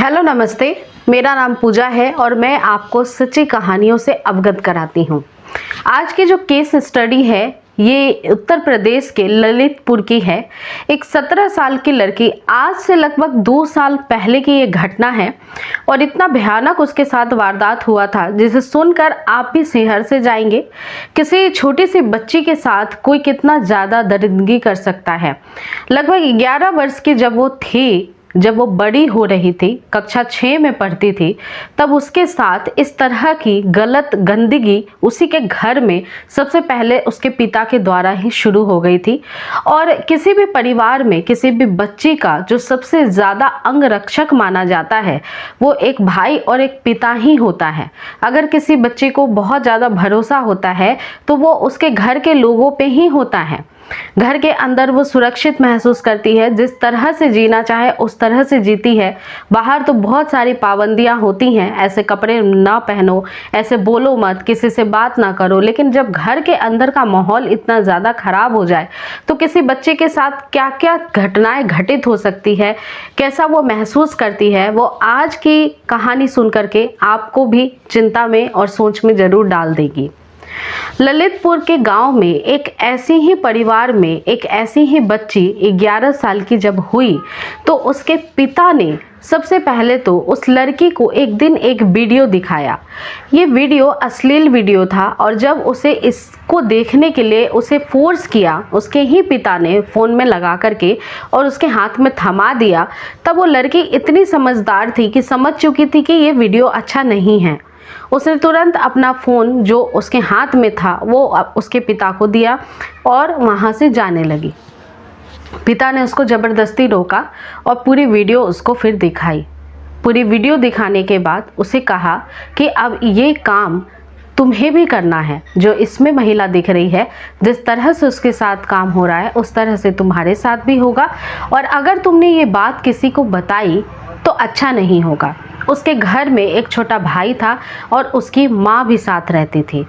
Hello नमस्ते, मेरा नाम पूजा है और मैं आपको सच्ची कहानियों से अवगत कराती हूँ। आज की जो केस स्टडी है ये उत्तर प्रदेश के ललितपुर की है। एक 17 साल की लड़की, आज से लगभग 2 साल पहले की ये घटना है और इतना भयानक उसके साथ वारदात हुआ था जिसे सुनकर आप भी सिहर से जाएंगे। किसी छोटी सी बच्ची के साथ कोई कितना ज़्यादा दरिंदगी कर सकता है। लगभग 11 वर्ष की जब वो बड़ी हो रही थी, कक्षा 6 में पढ़ती थी, तब उसके साथ इस तरह की गलत गंदगी उसी के घर में सबसे पहले उसके पिता के द्वारा ही शुरू हो गई थी। और किसी भी परिवार में किसी भी बच्ची का जो सबसे ज़्यादा अंगरक्षक माना जाता है वो एक भाई और एक पिता ही होता है। अगर किसी बच्चे को बहुत ज़्यादा भरोसा होता है तो वो उसके घर के लोगों पे ही होता है। घर के अंदर वो सुरक्षित महसूस करती है, जिस तरह से जीना चाहे उस तरह से जीती है। बाहर तो बहुत सारी पाबंदियां होती हैं, ऐसे कपड़े ना पहनो, ऐसे बोलो मत, किसी से बात ना करो। लेकिन जब घर के अंदर का माहौल इतना ज़्यादा खराब हो जाए तो किसी बच्चे के साथ क्या क्या घटनाएं घटित हो सकती है, कैसा वो महसूस करती है, वो आज की कहानी सुन करके आपको भी चिंता में और सोच में ज़रूर डाल देगी। ललितपुर के गांव में एक ऐसी ही परिवार में एक ऐसी ही बच्ची 11 साल की जब हुई तो उसके पिता ने सबसे पहले तो उस लड़की को एक दिन एक वीडियो दिखाया। ये वीडियो अश्लील वीडियो था और जब उसे इसको देखने के लिए उसे फोर्स किया उसके ही पिता ने फ़ोन में लगा करके और उसके हाथ में थमा दिया, तब वो लड़की इतनी समझदार थी कि समझ चुकी थी कि ये वीडियो अच्छा नहीं है। उसने तुरंत अपना फ़ोन जो उसके हाथ में था वो उसके पिता को दिया और वहाँ से जाने लगी। पिता ने उसको ज़बरदस्ती रोका और पूरी वीडियो उसको फिर दिखाई। पूरी वीडियो दिखाने के बाद उसे कहा कि अब ये काम तुम्हें भी करना है। जो इसमें महिला दिख रही है, जिस तरह से उसके साथ काम हो रहा है उस तरह से तुम्हारे साथ भी होगा, और अगर तुमने ये बात किसी को बताई तो अच्छा नहीं होगा। उसके घर में एक छोटा भाई था और उसकी माँ भी साथ रहती थी।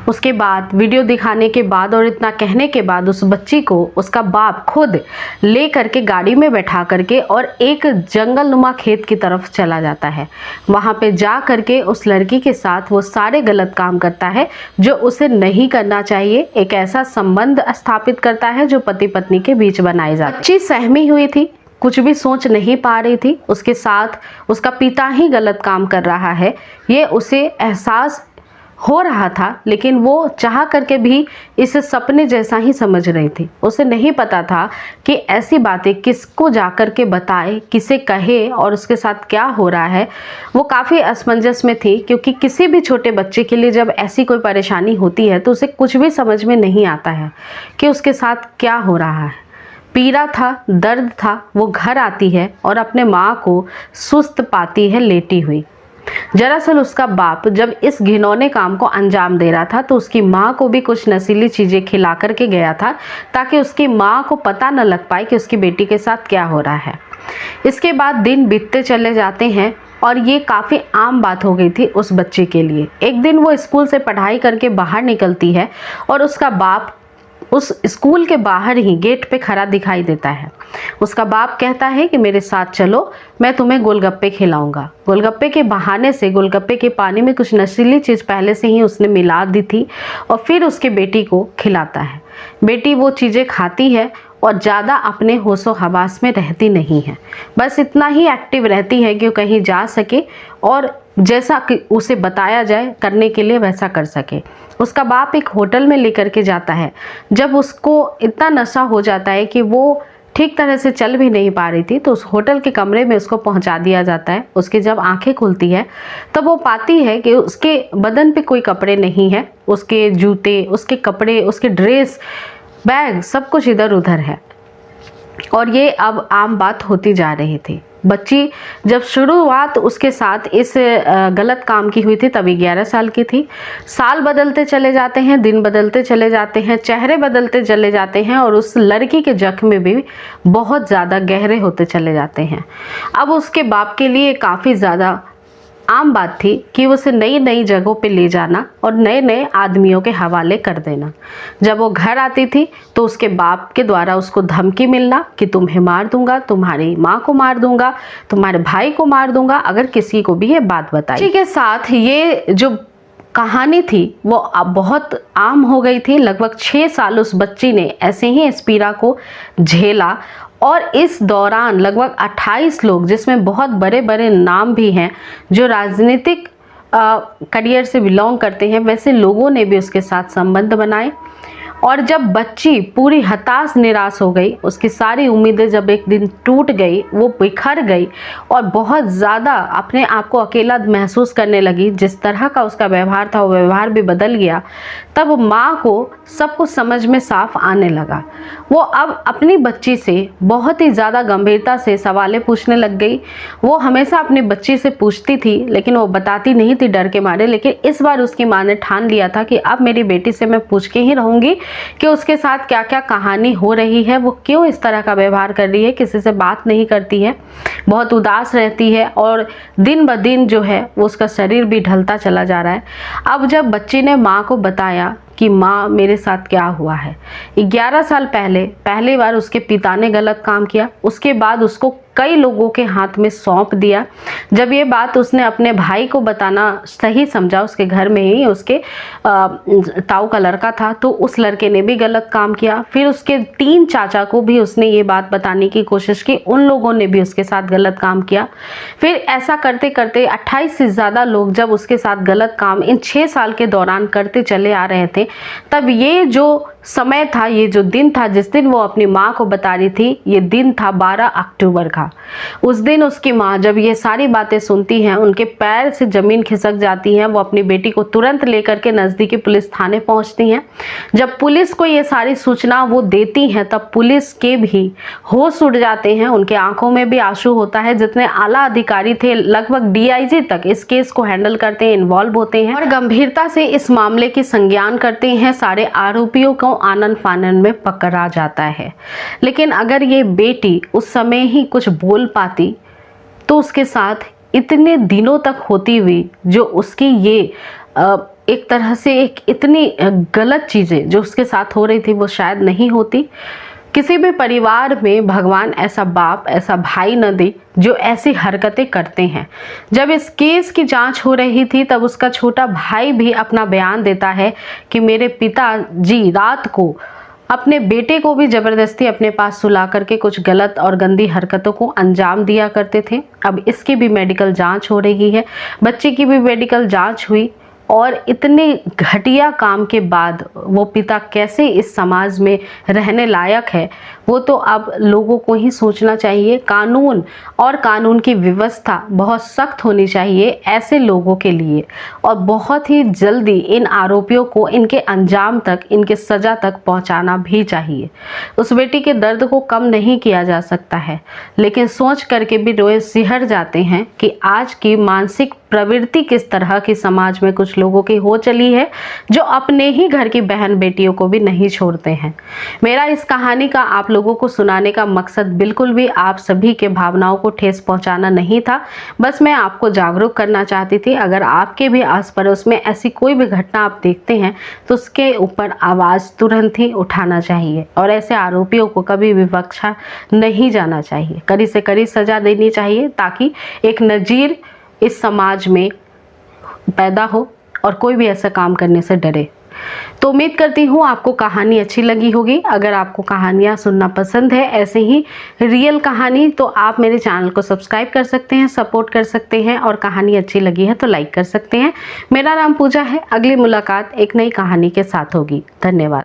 उसके बाद वीडियो दिखाने के बाद और इतना कहने के बाद उस बच्ची को उसका बाप खुद ले करके गाड़ी में बैठा करके और एक जंगलनुमा खेत की तरफ चला जाता है। वहाँ पे जा करके उस लड़की के साथ वो सारे गलत काम करता है जो उसे नहीं करना चाहिए। एक ऐसा संबंध स्थापित करता है जो पति पत्नी के बीच बनाए जाते। बच्ची सहमी हुई थी, कुछ भी सोच नहीं पा रही थी। उसके साथ उसका पिता ही गलत काम कर रहा है, ये उसे एहसास हो रहा था, लेकिन वो चाह करके भी इसे सपने जैसा ही समझ रही थी। उसे नहीं पता था कि ऐसी बातें किसको जा कर के बताए, किसे कहे और उसके साथ क्या हो रहा है। वो काफ़ी असमंजस में थी, क्योंकि किसी भी छोटे बच्चे के लिए जब ऐसी कोई परेशानी होती है तो उसे कुछ भी समझ में नहीं आता है कि उसके साथ क्या हो रहा है। पीड़ा था, दर्द था। वो घर आती है और अपने माँ को सुस्त पाती है लेटी हुई। दरअसल उसका बाप जब इस घिनौने काम को अंजाम दे रहा था तो उसकी माँ को भी कुछ नशीली चीज़ें खिला करके गया था, ताकि उसकी माँ को पता न लग पाए कि उसकी बेटी के साथ क्या हो रहा है। इसके बाद दिन बीतते चले जाते हैं और ये काफ़ी आम बात हो गई थी उस बच्चे के लिए। एक दिन वो स्कूल से पढ़ाई करके बाहर निकलती है और उसका बाप उस स्कूल के बाहर ही गेट पे खड़ा दिखाई देता है। उसका बाप कहता है कि मेरे साथ चलो, मैं तुम्हें गोलगप्पे खिलाऊंगा। गोलगप्पे के बहाने से गोलगप्पे के पानी में कुछ नशीली चीज़ पहले से ही उसने मिला दी थी और फिर उसके बेटी को खिलाता है। बेटी वो चीज़ें खाती है और ज़्यादा अपने होशो हवास में रहती नहीं है, बस इतना ही एक्टिव रहती है कि वो कहीं जा सके और जैसा कि उसे बताया जाए करने के लिए वैसा कर सके। उसका बाप एक होटल में लेकर के जाता है। जब उसको इतना नशा हो जाता है कि वो ठीक तरह से चल भी नहीं पा रही थी तो उस होटल के कमरे में उसको पहुंचा दिया जाता है। उसकी जब आंखें खुलती है तब वो पाती है कि उसके बदन पे कोई कपड़े नहीं है। उसके जूते, उसके कपड़े, उसके ड्रेस, बैग, सब कुछ इधर उधर है और ये अब आम बात होती जा रही थी। बच्ची जब शुरुआत उसके साथ इस गलत काम की हुई थी तब 11 साल की थी। साल बदलते चले जाते हैं, दिन बदलते चले जाते हैं, चेहरे बदलते चले जाते हैं और उस लड़की के जख्म भी बहुत ज़्यादा गहरे होते चले जाते हैं। अब उसके बाप के लिए काफ़ी ज़्यादा आम बात थी कि उसे नई नई जगहों पे ले जाना और नए नए आदमियों के हवाले कर देना। जब वो घर आती थी तो उसके बाप के द्वारा उसको धमकी मिलना कि तुम्हें मार दूंगा, तुम्हारी माँ को मार दूंगा, तुम्हारे भाई को मार दूंगा अगर किसी को भी ये बात बताई। इसी के साथ ये जो कहानी थी वो अब बहुत आम हो गई थी। लगभग 6 साल उस बच्ची ने ऐसे ही इस पीड़ा को झेला और इस दौरान लगभग 28 लोग, जिसमें बहुत बड़े बड़े नाम भी हैं जो राजनीतिक करियर से बिलोंग करते हैं, वैसे लोगों ने भी उसके साथ संबंध बनाए। और जब बच्ची पूरी हताश निराश हो गई, उसकी सारी उम्मीदें जब एक दिन टूट गई, वो बिखर गई और बहुत ज़्यादा अपने आप को अकेला महसूस करने लगी, जिस तरह का उसका व्यवहार था वो व्यवहार भी बदल गया, तब माँ को सब कुछ समझ में साफ आने लगा। वो अब अपनी बच्ची से बहुत ही ज़्यादा गंभीरता से सवालें पूछने लग गई। वो हमेशा अपनी बच्ची से पूछती थी लेकिन वो बताती नहीं थी डर के मारे, लेकिन इस बार उसकी माँ ने ठान लिया था कि अब मेरी बेटी से मैं पूछ के ही रहूँगी कि उसके साथ क्या क्या कहानी हो रही है, वो क्यों इस तरह का व्यवहार कर रही है, किसी से बात नहीं करती है, बहुत उदास रहती है और दिन ब दिन जो है वो उसका शरीर भी ढलता चला जा रहा है। अब जब बच्ची ने माँ को बताया कि माँ मेरे साथ क्या हुआ है, 11 साल पहले पहली बार उसके पिता ने गलत काम किया, उसके बाद उसको कई लोगों के हाथ में सौंप दिया। जब ये बात उसने अपने भाई को बताना सही समझा, उसके घर में ही उसके ताऊ का लड़का था, तो उस लड़के ने भी गलत काम किया। फिर उसके 3 चाचा को भी उसने ये बात बताने की कोशिश की, उन लोगों ने भी उसके साथ गलत काम किया। फिर ऐसा करते करते 28 से ज़्यादा लोग जब उसके साथ गलत काम इन 6 साल के दौरान करते चले आ रहे थे, तब ये जो समय था, ये जो दिन था जिस दिन वो अपनी माँ को बता रही थी, ये दिन था 12 अक्टूबर का। उस दिन उसकी माँ जब ये सारी बातें सुनती हैं, उनके पैर से ज़मीन खिसक जाती है। वो अपनी बेटी को तुरंत लेकर के नज़दीकी पुलिस थाने पहुँचती हैं। जब पुलिस को ये सारी सूचना वो देती हैं, तब पुलिस के भी होश उड़ जाते हैं, उनके आंखों में भी आंसू होता है। जितने आला अधिकारी थे, लगभग DIG तक इस केस को हैंडल करते हैं, इन्वॉल्व होते हैं और गंभीरता से इस मामले की संज्ञान करते हैं। सारे आरोपियों को आनन फानन में पकड़ा जाता है। लेकिन अगर ये बेटी उस समय ही कुछ बोल पाती तो उसके साथ इतने दिनों तक होती हुई जो उसकी ये एक तरह से एक इतनी गलत चीज़ें जो उसके साथ हो रही थी वो शायद नहीं होती। किसी भी परिवार में भगवान ऐसा बाप, ऐसा भाई न दे जो ऐसी हरकतें करते हैं। जब इस केस की जांच हो रही थी तब उसका छोटा भाई भी अपना बयान देता है कि मेरे पिताजी रात को अपने बेटे को भी ज़बरदस्ती अपने पास सुला करके कुछ गलत और गंदी हरकतों को अंजाम दिया करते थे। अब इसकी भी मेडिकल जांच हो रही है, बच्चे की भी मेडिकल जांच हुई और इतने घटिया काम के बाद वो पिता कैसे इस समाज में रहने लायक है, वो तो अब लोगों को ही सोचना चाहिए। कानून और कानून की व्यवस्था बहुत सख्त होनी चाहिए ऐसे लोगों के लिए और बहुत ही जल्दी इन आरोपियों को इनके अंजाम तक, इनके सज़ा तक पहुंचाना भी चाहिए। उस बेटी के दर्द को कम नहीं किया जा सकता है, लेकिन सोच करके भी रोए सिहर जाते हैं कि आज की मानसिक प्रवृत्ति किस तरह की समाज में कुछ लोगों की हो चली है जो अपने ही घर की बहन बेटियों को भी नहीं छोड़ते हैं। मेरा इस कहानी का आप लोगों को सुनाने का मकसद बिल्कुल भी आप सभी के भावनाओं को ठेस पहुंचाना नहीं था, बस मैं आपको जागरूक करना चाहती थी। अगर आपके भी आस पड़ोस में ऐसी कोई भी घटना आप देखते हैं तो उसके ऊपर आवाज़ तुरंत ही उठाना चाहिए और ऐसे आरोपियों को कभी भी बख्शा नहीं जाना चाहिए। कड़ी से कड़ी सज़ा देनी चाहिए ताकि एक नज़ीर इस समाज में पैदा हो और कोई भी ऐसा काम करने से डरे। तो उम्मीद करती हूँ आपको कहानी अच्छी लगी होगी। अगर आपको कहानियाँ सुनना पसंद है, ऐसे ही रियल कहानी, तो आप मेरे चैनल को सब्सक्राइब कर सकते हैं, सपोर्ट कर सकते हैं और कहानी अच्छी लगी है तो लाइक कर सकते हैं। मेरा नाम पूजा है। अगली मुलाकात एक नई कहानी के साथ होगी। धन्यवाद।